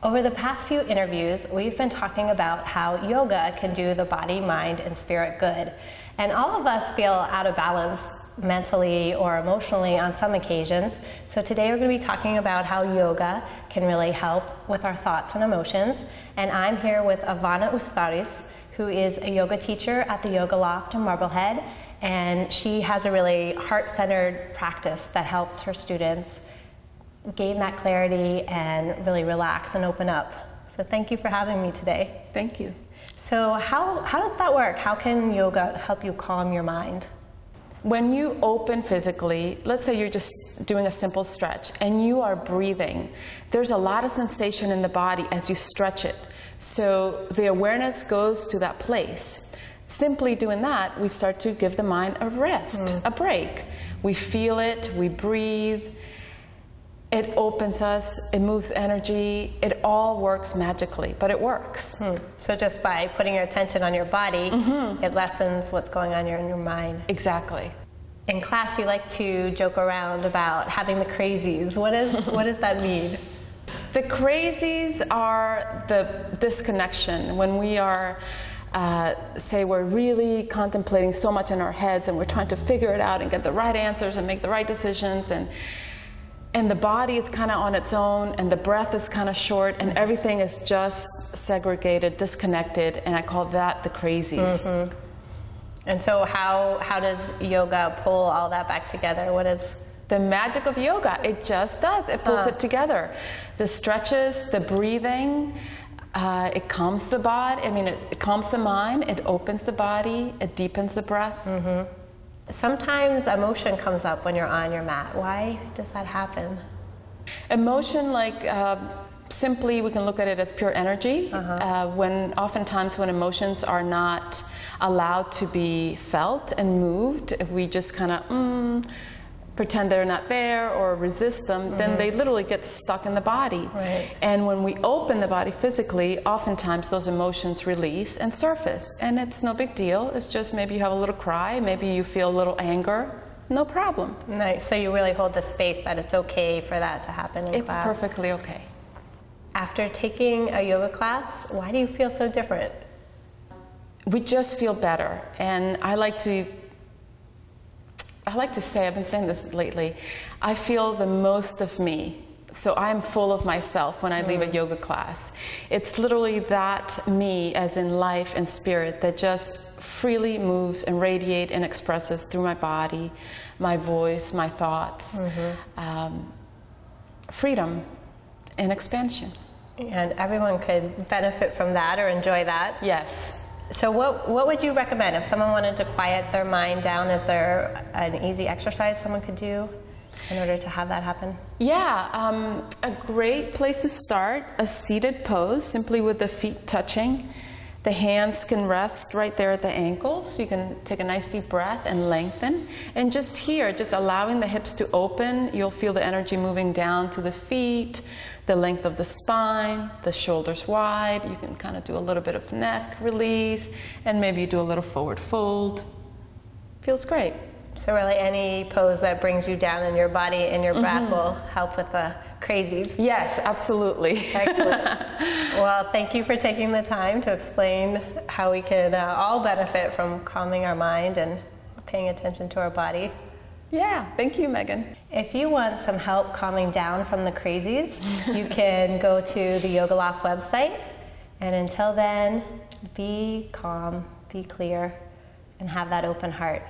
Over the past few interviews, we've been talking about how yoga can do the body, mind, and spirit good. And all of us feel out of balance mentally or emotionally on some occasions. So today we're going to be talking about how yoga can really help with our thoughts and emotions. And I'm here with Ivana Ustariz, who is a yoga teacher at the Yoga Loft in Marblehead. And she has a really heart-centered practice that helps her students gain that clarity and really relax and open up. So thank you for having me today. Thank you. So how does that work? How can yoga help you calm your mind? When you open physically, let's say you're just doing a simple stretch and you are breathing, there's a lot of sensation in the body as you stretch it. So the awareness goes to that place. Simply doing that, we start to give the mind a rest, a break. We feel it, we breathe. It opens us, it moves energy, it all works magically, but it works. So just by putting your attention on your body, it lessens what's going on in your mind. Exactly. In class, you like to joke around about having the crazies. What does that mean? The crazies are the disconnection when we are, say we're really contemplating so much in our heads and we're trying to figure it out and get the right answers and make the right decisions, and the body is kind of on its own, and the breath is kind of short, and everything is just segregated, disconnected, and I call that the crazies. And so how does yoga pull all that back together? What is the magic of yoga? It just does. It pulls it together. The stretches, the breathing, it calms the body. I mean, it calms the mind, it opens the body, it deepens the breath. Sometimes emotion comes up when you're on your mat. Why does that happen? Emotion, simply we can look at it as pure energy. Oftentimes when emotions are not allowed to be felt and moved, if we just kind of pretend they're not there or resist them, then they literally get stuck in the body. Right. And when we open the body physically, oftentimes those emotions release and surface. And it's no big deal. It's just maybe you have a little cry, maybe you feel a little anger. No problem. Nice. So you really hold the space that it's okay for that to happen in class. It's perfectly okay. After taking a yoga class, why do you feel so different? We just feel better. And I like to say, I've been saying this lately, I feel the most of me. So I'm full of myself when I leave a yoga class. It's literally that me, as in life and spirit, that just freely moves and radiates and expresses through my body, my voice, my thoughts. Freedom and expansion. And everyone could benefit from that or enjoy that. Yes. So what would you recommend if someone wanted to quiet their mind down? Is there an easy exercise someone could do in order to have that happen? Yeah, a great place to start, a seated pose, simply with the feet touching. The hands can rest right there at the ankles. You can take a nice deep breath and lengthen. And just here, just allowing the hips to open, you'll feel the energy moving down to the feet, the length of the spine, the shoulders wide. You can kind of do a little bit of neck release, and maybe you do a little forward fold. Feels great. So really any pose that brings you down in your body and your breath will help with the crazies? Yes, absolutely. Excellent. Well, thank you for taking the time to explain how we can all benefit from calming our mind and paying attention to our body. Yeah, thank you, Megan. If you want some help calming down from the crazies, you can go to the Yoga Loft website. And until then, be calm, be clear, and have that open heart.